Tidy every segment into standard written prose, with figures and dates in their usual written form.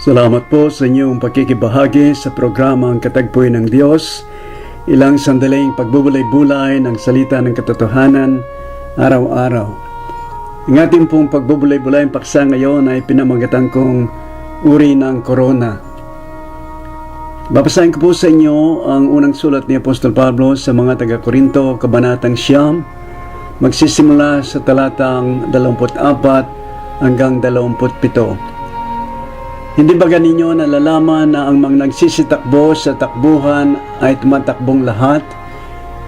Salamat po sa inyong pakikibahagi sa programang Katagpuin ng Diyos. Ilang sandaling pagbubulay-bulay ng salita ng katotohanan araw-araw. Ang ating pong pagbubulay-bulay paksa ngayon ay pinamagatan kong uri ng korona. Babasahin ko po sa inyo ang unang sulat ni Apostol Pablo sa mga taga-Korinto, Kabanatang 9, magsisimula sa talatang 24 hanggang 27. Hindi ba ganinyo nalalaman na ang mga nagsisitakbo sa takbuhan ay tumatakbong lahat,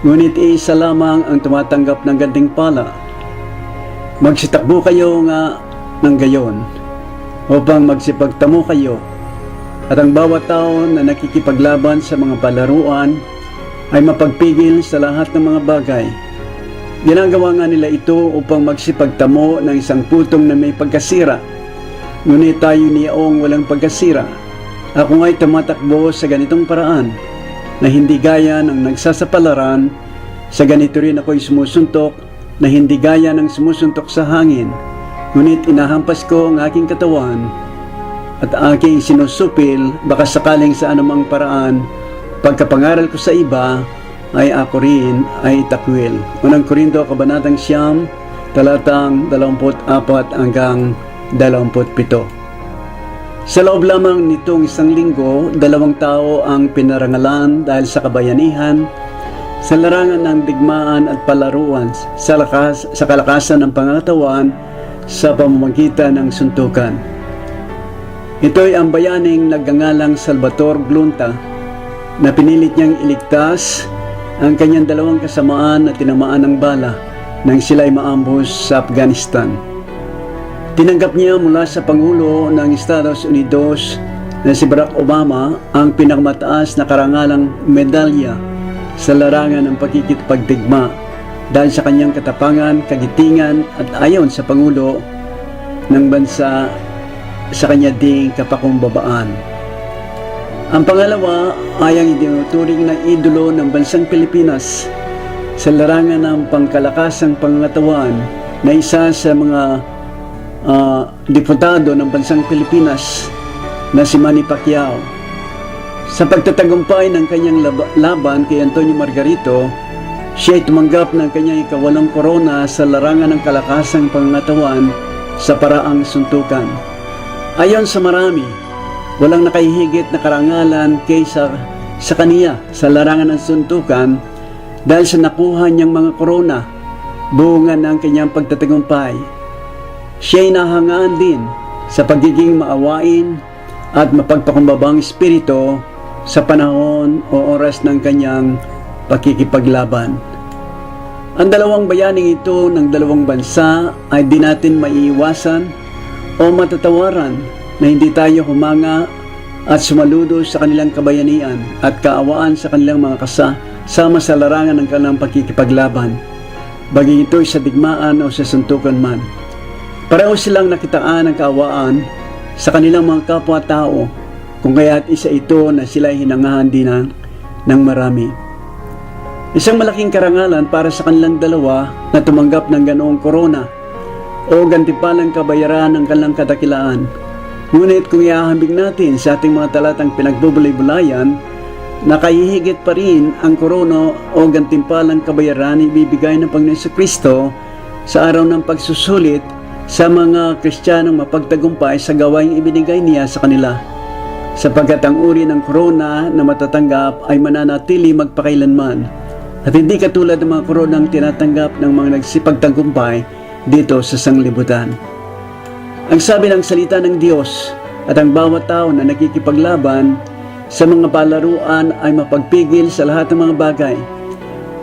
ngunit isa lamang ang tumatanggap ng gantimpala? Magsitakbo kayo nga ng gayon, upang magsipagtamo kayo, at ang bawat tao na nakikipaglaban sa mga palaruan ay mapagpigil sa lahat ng mga bagay. Ginagawa nga nila ito upang magsipagtamo ng isang putong na may pagkasira. Ngunit tayo niyaong walang pagkasira. Ako nga'y tumatakbo sa ganitong paraan, na hindi gaya ng nagsasapalaran. Sa ganito rin ako'y sumusuntok, na hindi gaya ng sumusuntok sa hangin. Ngunit inahampas ko ang aking katawan at aking sinusupil, baka sakaling sa anumang paraan pagkapangaral ko sa iba ay ako rin ay takwil. Unang Korinto, Kabanatang 9, talatang 24 hanggang 27. Sa loob lamang nitong isang linggo, 2 tao ang pinarangalan dahil sa kabayanihan, sa larangan ng digmaan at palaruan, sa kalakasan ng pangatawan, sa pamamagitan ng suntukan. Ito'y ang bayaning nagngangalang Salvador Glunta, na pinilit niyang iligtas ang kanyang 2 kasamaan na tinamaan ng bala nang sila'y maambus sa Afghanistan. Tinanggap niya mula sa Pangulo ng Estados Unidos na si Barack Obama ang pinakamataas na karangalang medalya sa larangan ng pagkikipagdigma dahil sa kanyang katapangan, kagitingan at ayon sa Pangulo ng bansa sa kanya ding kapakumbabaan. Ang pangalawa ay ang itinuturing na idolo ng bansang Pilipinas sa larangan ng pangkalakasang pangangatawan na isa sa mga diputado ng bansang Pilipinas na si Manny Pacquiao. Sa pagtatagumpay ng kanyang laban kay Antonio Margarito, siya ay tumanggap ng kanyang ika-8 korona sa larangan ng kalakasang pangangatawan sa paraang suntukan. Ayon sa marami, walang nakahihigit na karangalan kaysa sa kaniya sa larangan ng suntukan dahil sa nakuha niyang mga korona, bunga ng kanyang pagtatagumpay. Siya'y nahangaan din sa pagiging maawain at mapagpakumbabang espiritu sa panahon o oras ng kanyang pakikipaglaban. Ang 2 bayaning ito ng 2 bansa ay di natin maiiwasan o matatawaran na hindi tayo humanga at sumaludo sa kanilang kabayanian at kaawaan sa kanilang mga kasama sa larangan ng kanilang pakikipaglaban, baging ito'y sa digmaan o sa suntukan man. Pareho silang nakitaan ng kaawaan sa kanilang mga kapwa-tao, kung kaya't isa ito na sila hinangahan din ng marami. Isang malaking karangalan para sa kanilang dalawa na tumanggap ng ganoong korona o gantimpalang kabayaran ng kanilang kadakilaan. Ngunit kung ihahambing natin sa ating mga talatang pinagbubulay-bulayan, nakahihigit pa rin ang korona o gantimpalang kabayaran ibibigay ng Panginoon Jesucristo sa araw ng pagsusulit sa mga Kristiyanong mapagtagumpay sa gawaing ibinigay niya sa kanila, sapagkat ang uri ng korona na matatanggap ay mananatili magpakailanman at hindi katulad ng mga koronang tinatanggap ng mga nagsipagtagumpay dito sa sanglibutan. Ang sabi ng salita ng Diyos at ang bawat tao na nakikipaglaban sa mga palaruan ay mapagpigil sa lahat ng mga bagay.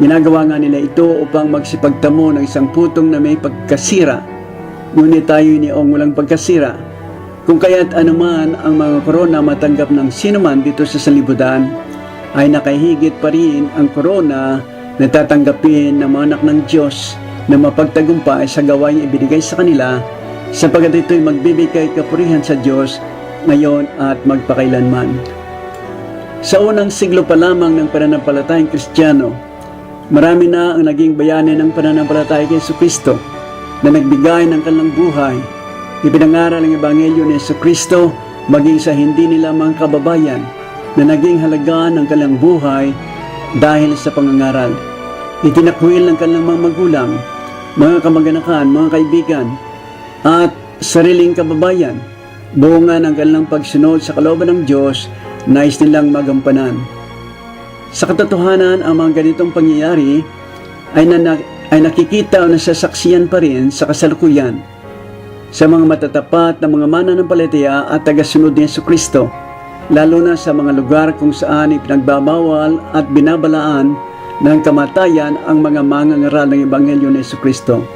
Ginagawa nga nila ito upang magsipagtamo ng isang putong na may pagkasira, ngunit tayo niyaong walang pagkasira. Kung kaya't anuman ang mga korona matanggap ng sinuman dito sa sanlibutan, ay nakahigit pa rin ang korona na tatanggapin ng mga anak ng Diyos na mapagtagumpay sa gawain ibinigay sa kanila, sapagkat ito'y magbibigay kapurihan sa Diyos ngayon at magpakailanman. Sa unang siglo pa lamang ng pananampalatayang Kristiyano, marami na ang naging bayani ng pananampalataya kay Jesucristo na nagbigay ng kanilang buhay. Ipinangaral ang Ebanghelyo ni Jesucristo maging sa hindi nila mga kababayan na naging halaga ng kanilang buhay dahil sa pangangaral. Itinakwil ng kanilang mga magulang, mga kamag-anakan, mga kaibigan, at sariling kababayan, bunga ng kanilang pagsunod sa kalooban ng Diyos, nais nilang magampanan. Sa katotohanan, ang mga ganitong pangyayari ay nakikita o nasasaksiyan pa rin sa kasalukuyan sa mga matatapat na mga mananampalataya at tagasunod ni Jesucristo, lalo na sa mga lugar kung saan ipinagbabawal at binabalaan ng kamatayan ang mga mangangaral ng Ebanghelyo ni Jesucristo.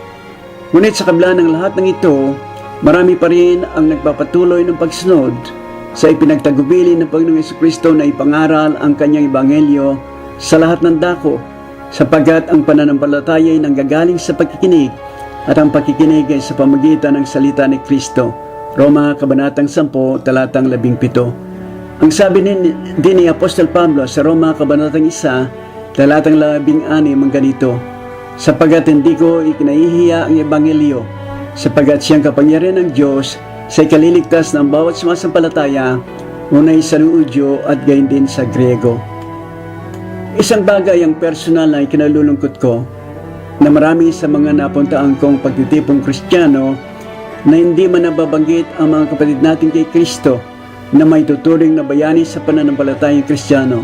Ngunit sa kabila ng lahat ng ito, marami pa rin ang nagpapatuloy ng pagsunod sa ipinagtagubili ng Panginoong Jesucristo na ipangaral ang kanyang Ebanghelyo sa lahat ng dako, sapagkat ang pananampalataya ay nanggagaling sa pagkikinig at ang pagkikinig ay sa pamagitan ng salita ni Kristo. Roma Kabanatang 10, talatang 17. Ang sabi din ni Apostol Pablo sa Roma Kabanatang 1, talatang 16 ang ganito, sapagkat hindi ko ikinahihiya ang Ebanghelyo, sapagkat siyang kapangyarihan ng Diyos sa ikaliligtas ng bawat sumasampalataya, unay sa Hudyo at gayon din sa Griego. Isang bagay ang personal na ikinalulungkot ko, na marami sa mga napuntaan kong pagtitipong Kristiyano na hindi man nababanggit ang mga kapatid natin kay Kristo na may tuturing na bayani sa pananampalatayang Kristiyano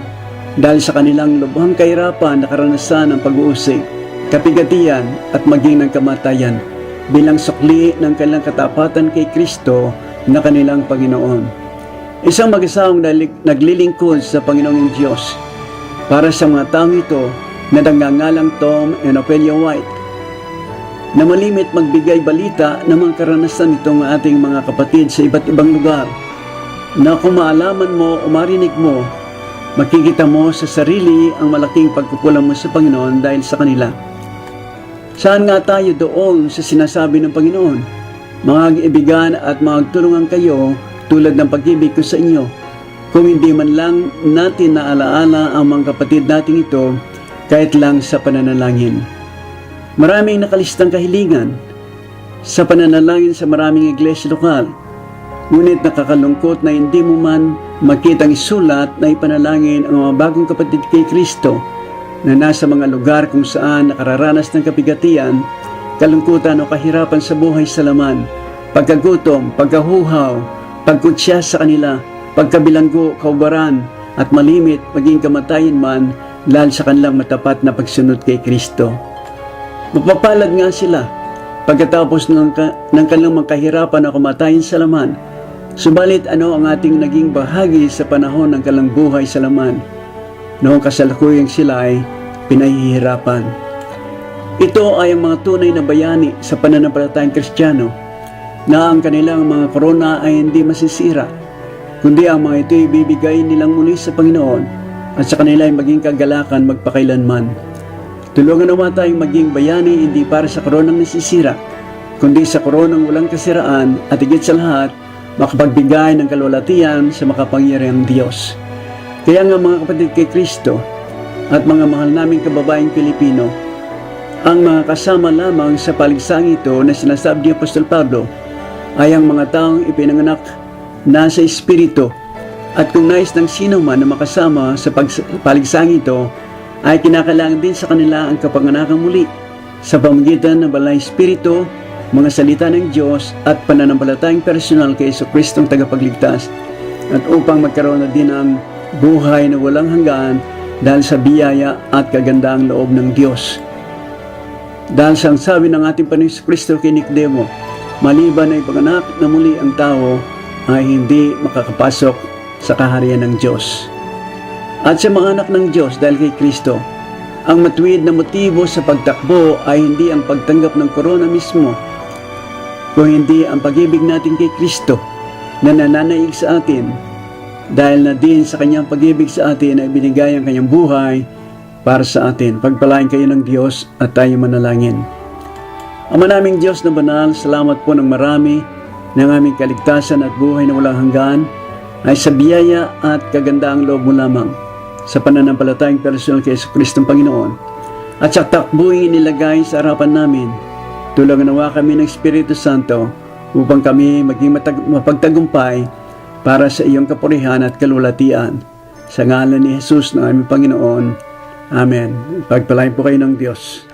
dahil sa kanilang lubhang kahirapan na karanasan ng pag-uusig, kapigatian at maging ng kamatayan bilang sukli ng kanilang katapatan kay Kristo na kanilang Panginoon. Isang mag-asawang naglilingkod sa Panginoong Diyos para sa mga taong ito na nagngangalang Tom and Ophelia White, na malimit magbigay balita ng mga karanasan nitong ating mga kapatid sa iba't ibang lugar, na kung maalaman mo o marinig mo, makikita mo sa sarili ang malaking pagkukulang mo sa Panginoon dahil sa kanila. Saan nga tayo doon sa sinasabi ng Panginoon? Mag-ibigan at magtulungan kayo tulad ng pag-ibig ko sa inyo, kung hindi man lang natin naalaala ang mga kapatid nating ito kahit lang sa pananalangin. Maraming nakalistang kahilingan sa pananalangin sa maraming iglesia lokal, ngunit nakakalungkot na hindi mo man makitang isulat na ipanalangin ang mga bagong kapatid kay Kristo na nasa mga lugar kung saan nakararanas ng kapigatian, kalungkutan o kahirapan sa buhay sa laman, pagkagutom, pagkahuhaw, pagkutya sa kanila, pagkabilanggo, kaubaran, at malimit maging kamatayan man dahil sa kanilang matapat na pagsunod kay Kristo. Mapapalad nga sila pagkatapos ng kanilang mga kahirapan o kamatayan sa laman. Subalit ano ang ating naging bahagi sa panahon ng kanilang buhay sa laman, noong kasalukuyang sila ay pinahihirapan? Ito ay ang mga tunay na bayani sa pananampalatayang Kristiyano, na ang kanilang mga korona ay hindi masisira, kundi ang mga ito ay bibigay nilang muli sa Panginoon at sa kanila ay maging kagalakan magpakailanman. Tulungan naman tayong maging bayani hindi para sa koronang nasisira, kundi sa koronang walang kasiraan, at higit sa lahat, makapagbigay ng kalwalatian sa makapangyarihang Diyos. Kaya nga mga kapatid kay Kristo at mga mahal naming kababaeng Pilipino, ang mga kasama lamang sa paligsang ito na sinasabi ni Apostol Pablo ay ang mga taong ipinanganak na sa Espiritu. At kung nais ng sino man na makasama sa paligsang ito, ay kinakailangan din sa kanila ang kapanganakang muli sa pamamagitan ng Banal na Espiritu, mga salita ng Diyos at pananampalatayang personal kay Jesucristong tagapagligtas, at upang magkaroon na din ng buhay na walang hanggan dahil sa biyaya at kagandaang loob ng Diyos. Dahil sa sabi ng ating Panginoong Jesucristo kay Nicodemo, maliban na ipanganak na muli ang tao ay hindi makakapasok sa kaharian ng Diyos. At sa mga anak ng Diyos dahil kay Kristo, ang matuwid na motibo sa pagtakbo ay hindi ang pagtanggap ng korona mismo, kung hindi ang pag-ibig natin kay Kristo na nananaig sa atin, dahil na din sa kanyang pag-ibig sa atin ay binigay ang kanyang buhay para sa atin. Pagpalain kayo ng Diyos at tayo manalangin. Ama naming Diyos na banal, salamat po ng marami ng aming kaligtasan at buhay na walang hanggan ay sa biyaya at kagandaang loob mo lamang sa pananampalatayang personal kay Jesucristong Panginoon, at sa takbuhin nilagay sa harapan namin. Tulungan nawa kami ng Espiritu Santo upang kami maging mapagtagumpay para sa iyong kapurihan at kalulatian. Sa ngalan ni Jesus na aming Panginoon. Amen. Pagpalain po kayo ng Diyos.